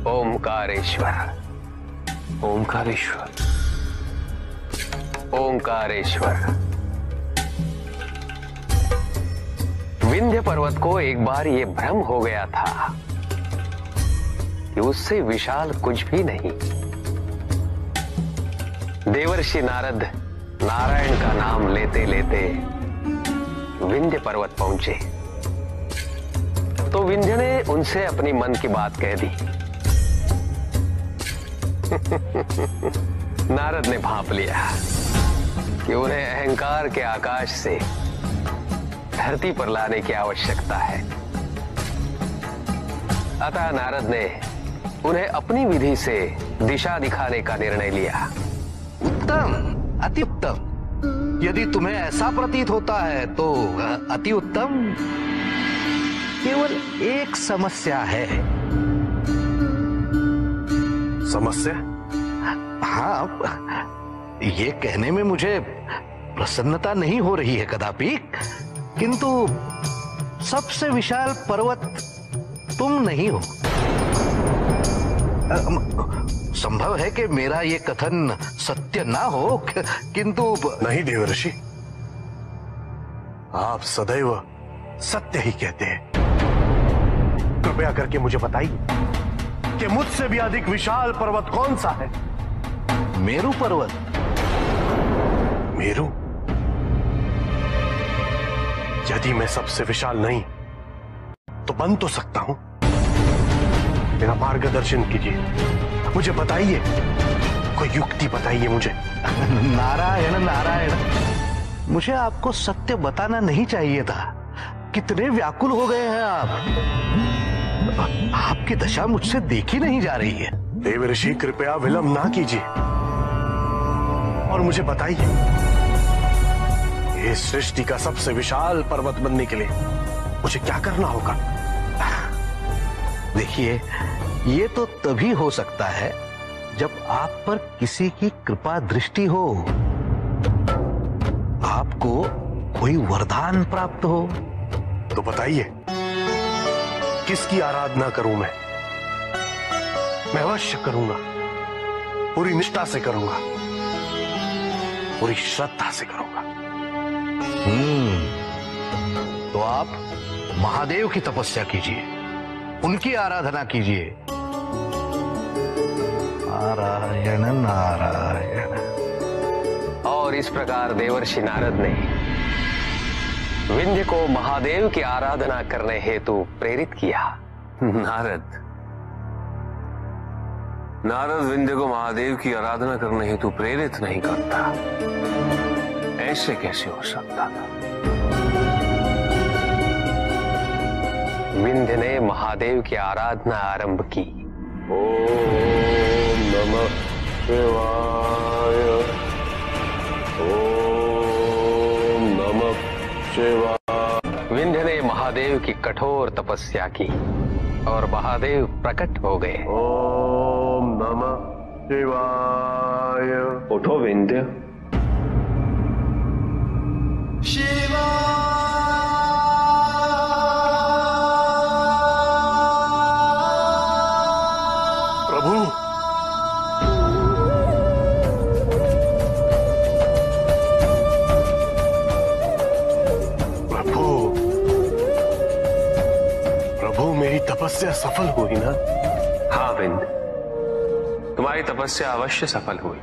ओमकारेश्वर, ओमकारेश्वर, ओमकारेश्वर। विंध्य पर्वत को एक बार ये भ्रम हो गया था कि उससे विशाल कुछ भी नहीं। देवर्षि नारद नारायण का नाम लेते लेते विंध्य पर्वत पहुंचे तो विंध्य ने उनसे अपनी मन की बात कह दी। नारद ने भांप लिया कि उन्हें अहंकार के आकाश से धरती पर लाने की आवश्यकता है। अतः नारद ने उन्हें अपनी विधि से दिशा दिखाने का निर्णय लिया। उत्तम, अति उत्तम। यदि तुम्हें ऐसा प्रतीत होता है तो अति उत्तम। केवल एक समस्या है। समस्या? हाँ, ये कहने में मुझे प्रसन्नता नहीं हो रही है कदापि, किंतु सबसे विशाल पर्वत तुम नहीं हो। संभव है कि मेरा ये कथन सत्य ना हो, किंतु नहीं देवर्षि, आप सदैव सत्य ही कहते हैं। कृपया करके मुझे बताइए कि मुझसे भी अधिक विशाल पर्वत कौन सा है? मेरू पर्वत। मेरू? यदि मैं सबसे विशाल नहीं तो बन तो सकता हूं। मेरा मार्गदर्शन कीजिए, मुझे बताइए, कोई युक्ति बताइए मुझे। नारायण नारायण, मुझे आपको सत्य बताना नहीं चाहिए था। कितने व्याकुल हो गए हैं आप। आपकी दशा मुझसे देखी नहीं जा रही है। देवर्षि, कृपया विलंब ना कीजिए और मुझे बताइए, इस सृष्टि का सबसे विशाल पर्वत बनने के लिए मुझे क्या करना होगा? देखिए, ये तो तभी हो सकता है जब आप पर किसी की कृपा दृष्टि हो, आपको कोई वरदान प्राप्त हो। तो बताइए, किसकी आराधना करूं मैं? मैं अवश्य करूंगा, पूरी निष्ठा से करूंगा, पूरी श्रद्धा से करूंगा। तो आप महादेव की तपस्या कीजिए, उनकी आराधना कीजिए। नारायण नारायण। और इस प्रकार देवर्षि नारद ने विंध्य को महादेव की आराधना करने हेतु प्रेरित किया। नारद विंध्य को महादेव की आराधना करने हेतु प्रेरित नहीं करता। ऐसे कैसे हो सकता था? विंध्य ने महादेव की आराधना आरंभ की। ओम नमः शिवाय, ओम नमः शिवाय। विंध्य ने महादेव की कठोर तपस्या की और महादेव प्रकट हो गए। ओम नमः शिवाय। उठो विंध्य। प्रभु, प्रभु, प्रभु, मेरी तपस्या सफल हुई ना? हाँ विंध्य, तुम्हारी तपस्या अवश्य सफल हुई।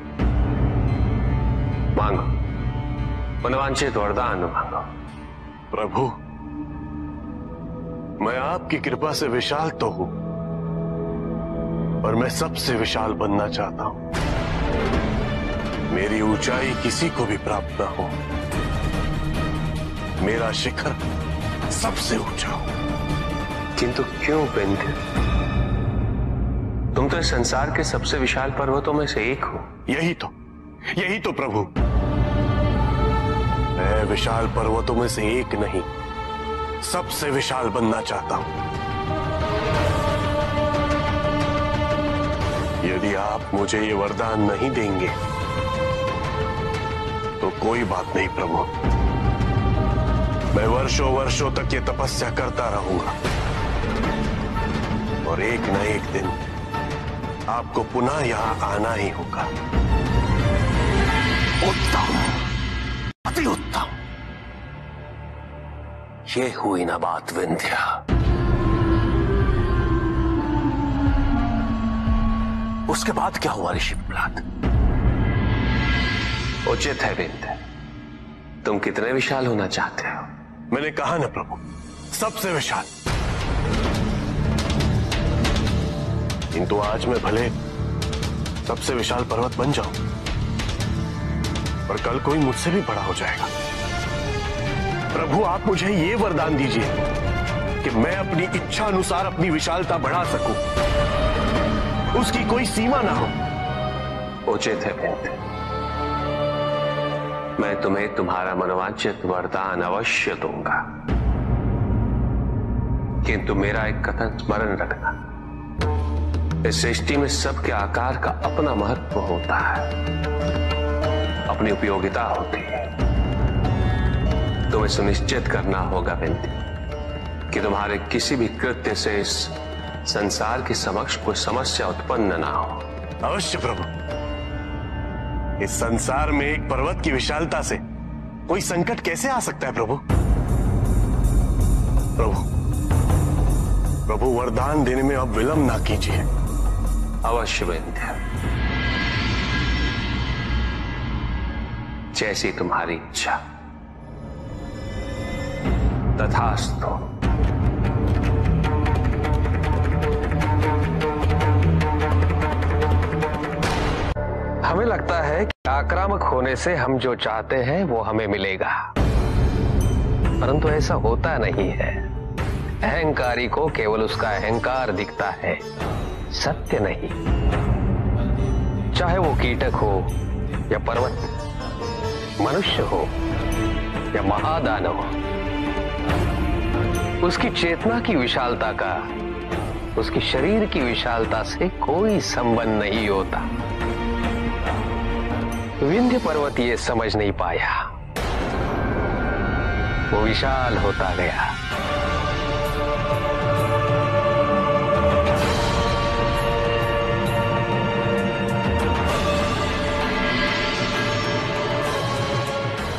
मांगो, मनवांछित वरदान मांगो। प्रभु, मैं आपकी कृपा से विशाल तो हूं, पर मैं सबसे विशाल बनना चाहता हूं। मेरी ऊंचाई किसी को भी प्राप्त ना हो, मेरा शिखर सबसे ऊंचा हो। किंतु क्यों विंध्य? तुम तो इस संसार के सबसे विशाल पर्वतों में से एक हो। यही तो प्रभु, मैं विशाल पर्वतों में से एक नहीं, सबसे विशाल बनना चाहता हूं। यदि आप मुझे ये वरदान नहीं देंगे तो कोई बात नहीं प्रभु, मैं वर्षों वर्षों तक ये तपस्या करता रहूंगा और एक न एक दिन आपको पुनः यहां आना ही होगा। उत्तम, अति उत्तम। ये हुई ना बात विंध्या। उसके बाद क्या हुआ ऋषि प्रहलाद? उचित है विंध्य, तुम कितने विशाल होना चाहते हो? मैंने कहा ना प्रभु, सबसे विशाल। किंतु आज मैं भले सबसे विशाल पर्वत बन जाऊं, पर कल कोई मुझसे भी बड़ा हो जाएगा। प्रभु, आप मुझे ये वरदान दीजिए कि मैं अपनी इच्छा अनुसार अपनी विशालता बढ़ा सकूं, उसकी कोई सीमा ना हो। उचित है विंध्य, मैं तुम्हें तुम्हारा मनोवांछित वरदान अवश्य दूंगा, किंतु मेरा एक कथन स्मरण रखना। इस सृष्टि में सबके आकार का अपना महत्व होता है, अपनी उपयोगिता होती है। तुम्हें सुनिश्चित करना होगा विंध्य कि तुम्हारे किसी भी कृत्य से इस संसार के समक्ष कोई समस्या उत्पन्न ना हो। अवश्य प्रभु। इस संसार में एक पर्वत की विशालता से कोई संकट कैसे आ सकता है प्रभु? प्रभु वरदान देने में अब विलंब ना कीजिए। अवश्य विंध्य, जैसी तुम्हारी इच्छा। तथास्तु। हमें लगता है कि आक्रामक होने से हम जो चाहते हैं वो हमें मिलेगा, परंतु ऐसा होता नहीं है। अहंकारी को केवल उसका अहंकार दिखता है, सत्य नहीं। चाहे वो कीटक हो या पर्वत, मनुष्य हो या महादानव, उसकी चेतना की विशालता का उसकी शरीर की विशालता से कोई संबंध नहीं होता। विंध्य पर्वत ये समझ नहीं पाया, वो विशाल होता गया।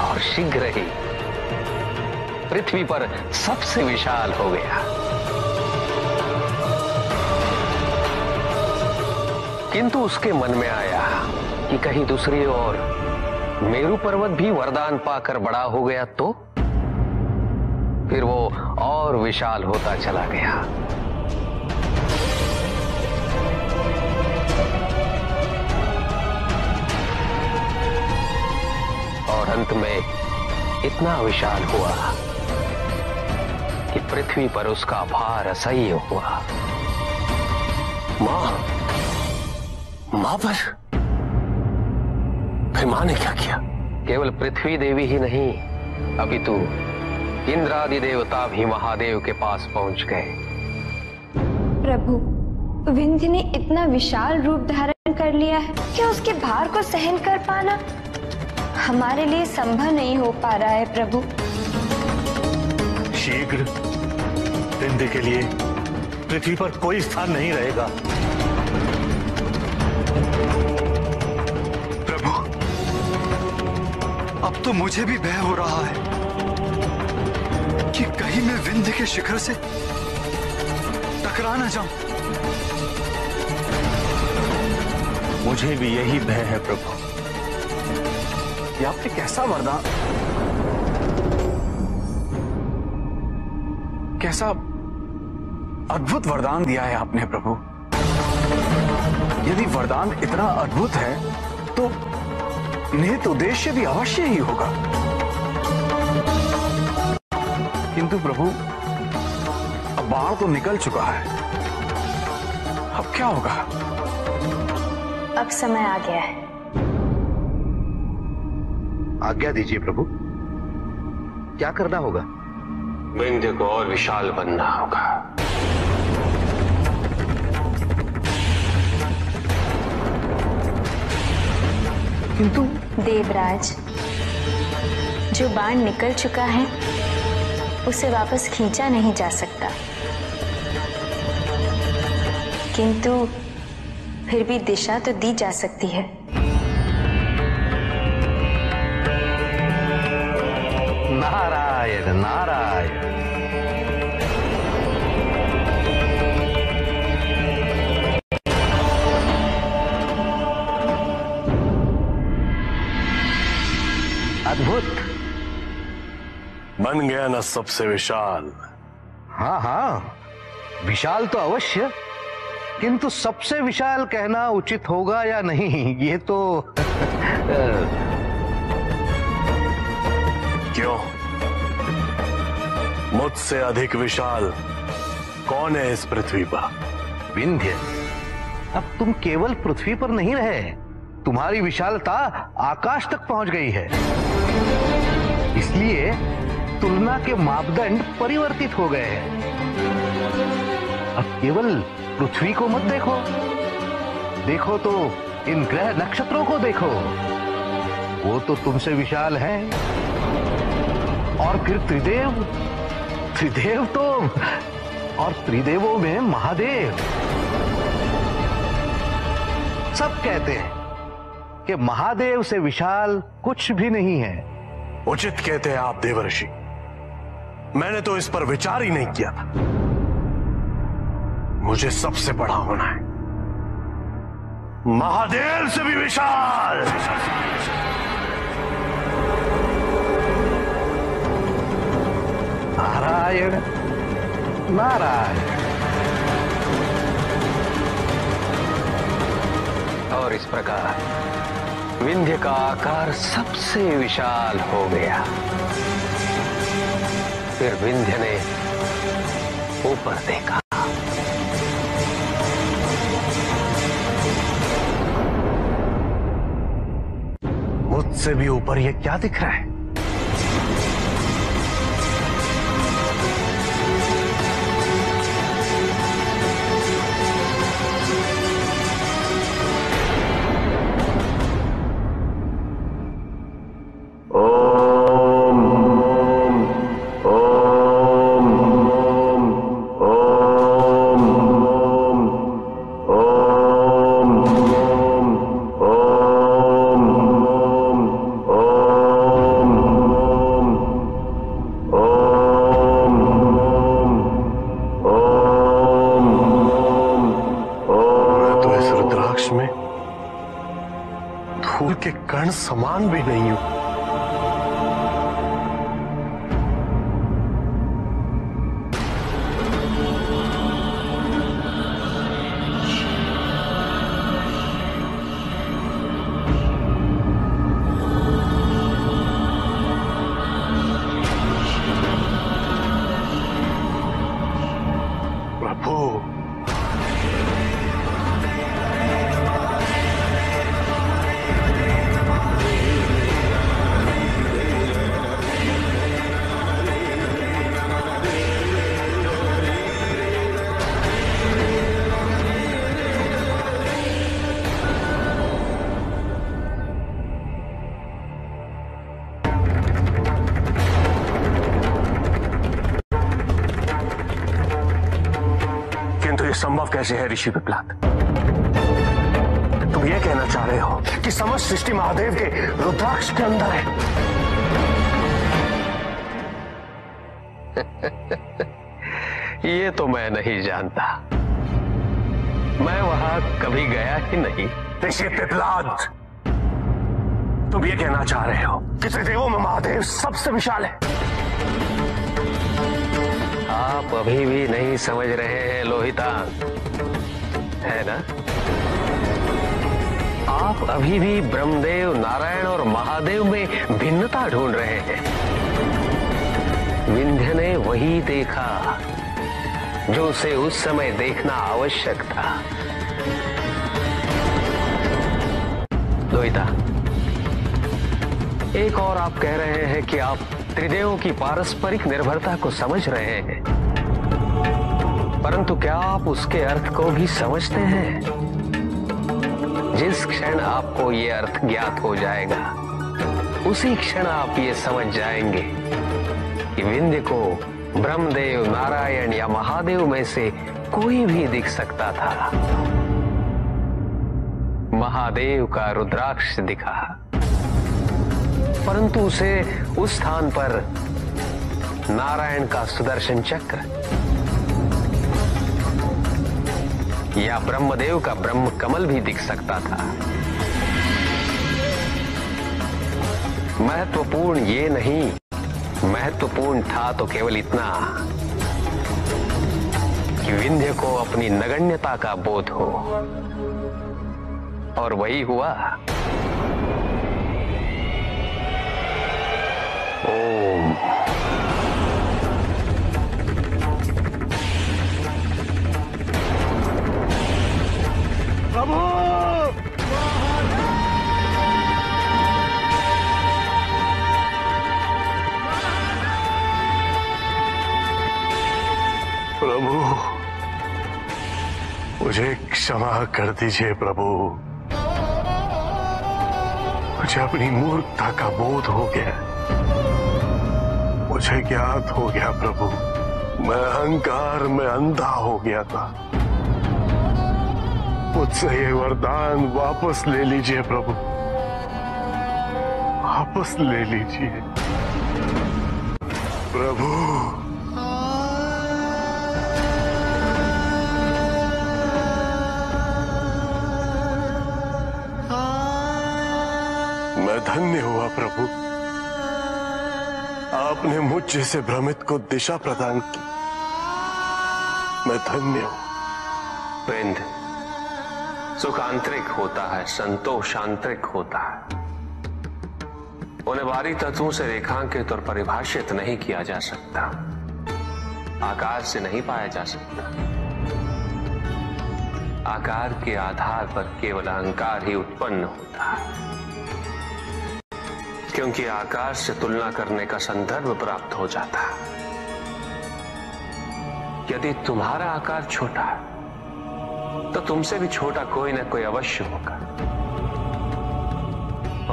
और शीघ्र ही पृथ्वी पर सबसे विशाल हो गया। किंतु उसके मन में आया कि कहीं दूसरी ओर मेरू पर्वत भी वरदान पाकर बड़ा हो गया तो? फिर वो और विशाल होता चला गया। और अंत में इतना विशाल हुआ कि पृथ्वी पर उसका भार असह्य हुआ। मां पर फिर मां ने क्या किया? केवल पृथ्वी देवी ही नहीं, अपितु इंद्र आदि देवता भी महादेव के पास पहुंच गए। प्रभु, विंध्य ने इतना विशाल रूप धारण कर लिया है कि उसके भार को सहन कर पाना हमारे लिए संभव नहीं हो पा रहा है। प्रभु, शीघ्र विंध्य के लिए पृथ्वी पर कोई स्थान नहीं रहेगा। अब तो मुझे भी भय हो रहा है कि कहीं मैं विंध्य के शिखर से टकरा न जाऊं। मुझे भी यही भय है प्रभु। ये आपने कैसा वरदान, कैसा अद्भुत वरदान दिया है आपने प्रभु। यदि वरदान इतना अद्भुत है तो निहित उद्देश्य भी अवश्य ही होगा। किंतु प्रभु, अब बाण तो निकल चुका है, अब क्या होगा? अब समय आ गया है। आज्ञा दीजिए प्रभु, क्या करना होगा? विंध्य को और विशाल बनना होगा। किंतु देवराज, जो बाण निकल चुका है उसे वापस खींचा नहीं जा सकता, किंतु फिर भी दिशा तो दी जा सकती है। नारायण नारायण। अद्भुत। बन गया ना सबसे विशाल। हाँ हाँ, विशाल तो अवश्य, किंतु सबसे विशाल कहना उचित होगा या नहीं, ये तो क्यों? मुझसे अधिक विशाल कौन है इस पृथ्वी पर? विंध्य, अब तुम केवल पृथ्वी पर नहीं रहे, तुम्हारी विशालता आकाश तक पहुंच गई है। इसलिए तुलना के मापदंड परिवर्तित हो गए हैं। अब केवल पृथ्वी को मत देखो, देखो तो इन ग्रह नक्षत्रों को देखो, वो तो तुमसे विशाल हैं। और फिर त्रिदेव, त्रिदेव तो, और त्रिदेवों में महादेव। सब कहते हैं कि महादेव से विशाल कुछ भी नहीं है। उचित कहते हैं आप देवर्षि, मैंने तो इस पर विचार ही नहीं किया था। मुझे सबसे बड़ा होना है, महादेव से भी विशाल। नारायण नारायण। और इस प्रकार विंध्य का आकार सबसे विशाल हो गया। फिर विंध्य ने ऊपर देखा। मुझसे भी ऊपर ये क्या दिख रहा है? में धूल के कण समान भी नहीं हूं। संभव कैसे है ऋषि पिपलाद? तुम ये कहना चाह रहे हो कि समस्त सृष्टि महादेव के रुद्राक्ष के अंदर है? ये तो मैं नहीं जानता, मैं वहां कभी गया ही नहीं। ऋषि पिपलाद, तुम ये कहना चाह रहे हो कि त्रिदेवों में महादेव सबसे विशाल है? आप अभी भी नहीं समझ रहे हैं लोहितान, है ना? आप अभी भी ब्रह्मदेव, नारायण और महादेव में भिन्नता ढूंढ रहे हैं। विंध्य ने वही देखा जो उसे उस समय देखना आवश्यक था। लोहिता, एक और आप कह रहे हैं कि आप त्रिदेवों की पारस्परिक निर्भरता को समझ रहे हैं, परंतु क्या आप उसके अर्थ को भी समझते हैं? जिस क्षण आपको ये अर्थ ज्ञात हो जाएगा, उसी क्षण आप ये समझ जाएंगे कि विंध्य को ब्रह्मदेव, नारायण या महादेव में से कोई भी दिख सकता था। महादेव का रुद्राक्ष दिखा, परंतु उसे उस स्थान पर नारायण का सुदर्शन चक्र या ब्रह्मदेव का ब्रह्म कमल भी दिख सकता था। महत्वपूर्ण ये नहीं, महत्वपूर्ण था तो केवल इतना कि विंध्य को अपनी नगण्यता का बोध हो, और वही हुआ। ओम। प्रभु प्रभु मुझे क्षमा कर दीजिए प्रभु, मुझे अपनी मूर्खता का बोध हो गया, मुझे ज्ञात हो गया प्रभु, मैं अहंकार में अंधा हो गया था। मुझसे ये वरदान वापस ले लीजिए प्रभु, वापस ले लीजिए प्रभु। मैं धन्य हुआ प्रभु, आपने मुझ जैसे भ्रमित को दिशा प्रदान की। मैं धन्य हूं। विंध्य, सुख आंतरिक होता है, संतोष आंतरिक होता है। उन्हें बाहरी तत्वों से रेखांकित और परिभाषित नहीं किया जा सकता, आकार से नहीं पाया जा सकता। आकार के आधार पर केवल अहंकार ही उत्पन्न होता है, क्योंकि आकार से तुलना करने का संदर्भ प्राप्त हो जाता है। यदि तुम्हारा आकार छोटा है तो तुमसे भी छोटा कोई ना कोई अवश्य होगा,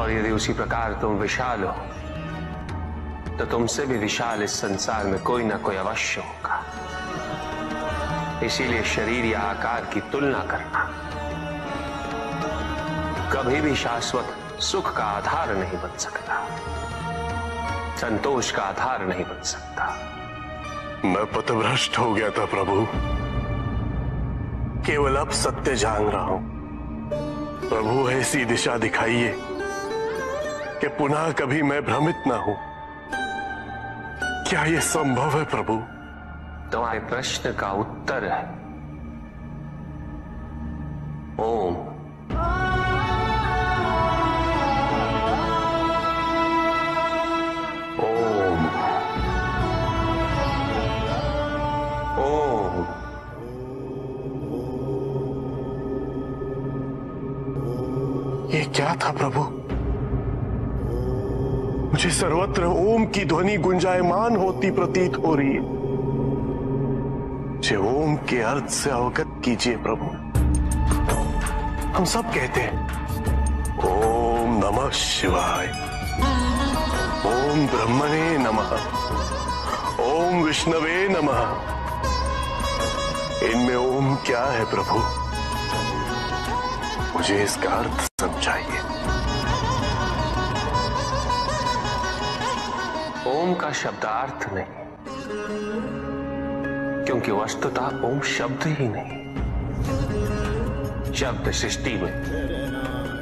और यदि उसी प्रकार तुम विशाल हो तो तुमसे भी विशाल इस संसार में कोई ना कोई अवश्य होगा। इसीलिए शरीर या आकार की तुलना करना कभी भी शाश्वत सुख का आधार नहीं बन सकता, संतोष का आधार नहीं बन सकता। मैं पथभ्रष्ट हो गया था प्रभु, केवल अब सत्य जान रहा हूं। प्रभु ऐसी दिशा दिखाइए कि पुनः कभी मैं भ्रमित ना हूं। क्या यह संभव है प्रभु? तुम्हारे प्रश्न का उत्तर है ओम। ओम ओम। ये क्या था प्रभु? मुझे सर्वत्र ओम की ध्वनि गुंजायमान होती प्रतीत हो रही है। मुझे ओम के अर्थ से अवगत कीजिए प्रभु। हम सब कहते हैं ओम नमः शिवाय, ओम ब्रह्मणे नमः, ओम विष्णवे नमः। इनमें ओम क्या है प्रभु? मुझे इसका अर्थ समझाइए। ओम का शब्दार्थ नहीं, क्योंकि वस्तुतः ओम शब्द ही नहीं। शब्द सृष्टि में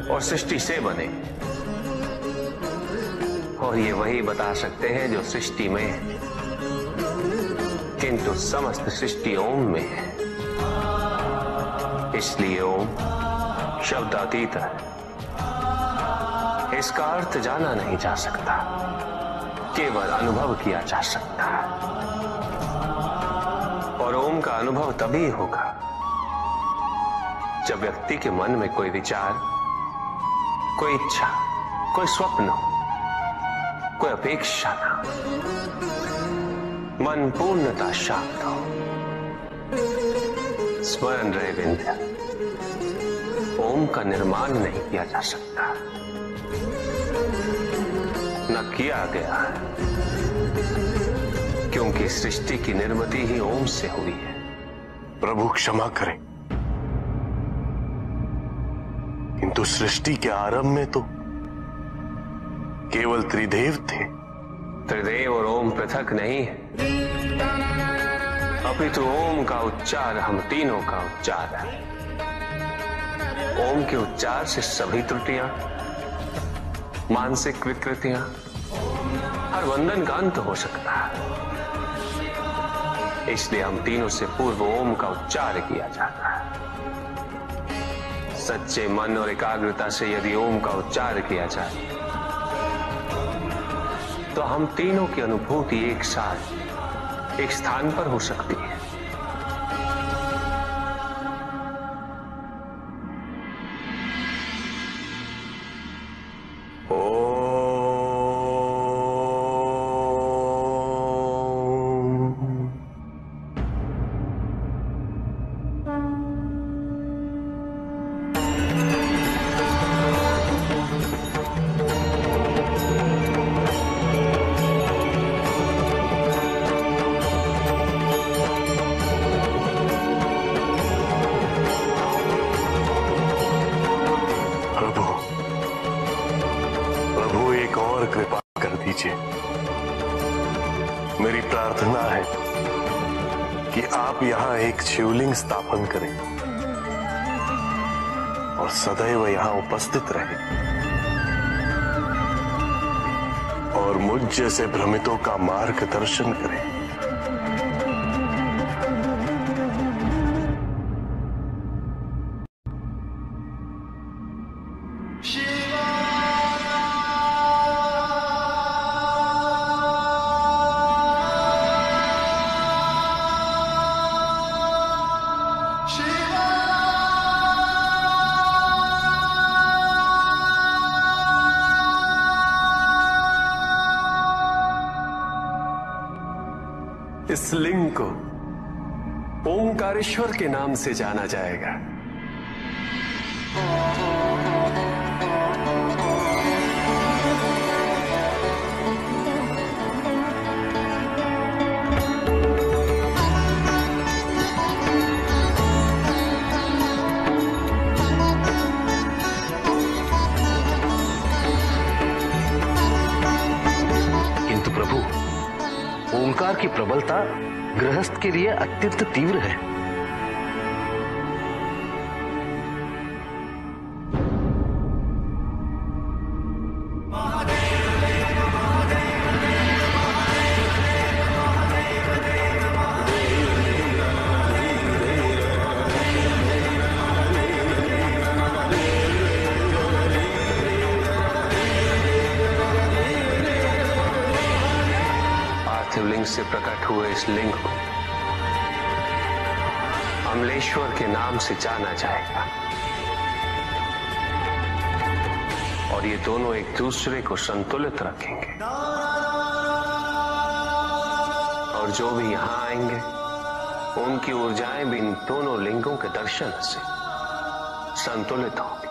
और सृष्टि से बने, और ये वही बता सकते हैं जो सृष्टि में है, किंतु समस्त सृष्टि ओम में है। इसलिए ओम शब्दातीत है, इसका अर्थ जाना नहीं जा सकता, केवल अनुभव किया जा सकता है। और ओम का अनुभव तभी होगा जब व्यक्ति के मन में कोई विचार, कोई इच्छा, कोई स्वप्न हो, कोई अपेक्षा ना, मन पूर्णतः शांत हो। स्मरण रहे विंध्य, ओम का निर्माण नहीं किया जा सकता, न किया गया है, क्योंकि सृष्टि की निर्मिति ही ओम से हुई है। प्रभु क्षमा करें, किंतु सृष्टि के आरंभ में तो केवल त्रिदेव थे। त्रिदेव और ओम पृथक नहीं है, अपितु ओम का उच्चार हम तीनों का उच्चार है। ओम के उच्चार से सभी त्रुटियां, मानसिक विकृतियां, हर बंधन का अंत हो सकता है। इसलिए हम तीनों से पूर्व ओम का उच्चार किया जाता है। सच्चे मन और एकाग्रता से यदि ओम का उच्चार किया जाए तो हम तीनों की अनुभूति एक साथ एक स्थान पर हो सकती है। कृपा कर दीजिए। मेरी प्रार्थना है कि आप यहां एक शिवलिंग स्थापन करें और सदैव यहां उपस्थित रहें और मुझ जैसे भ्रमितों का मार्गदर्शन करें। इस लिंग को ओंकारेश्वर के नाम से जाना जाएगा। किंतु प्रभु, ओंकार की प्रबलता गृहस्थ के लिए अत्यंत तीव्र है। लिंग से प्रकट हुए इस लिंग को अमलेश्वर के नाम से जाना जाएगा और ये दोनों एक दूसरे को संतुलित रखेंगे और जो भी यहां आएंगे उनकी ऊर्जाएं भी इन दोनों लिंगों के दर्शन से संतुलित होंगी।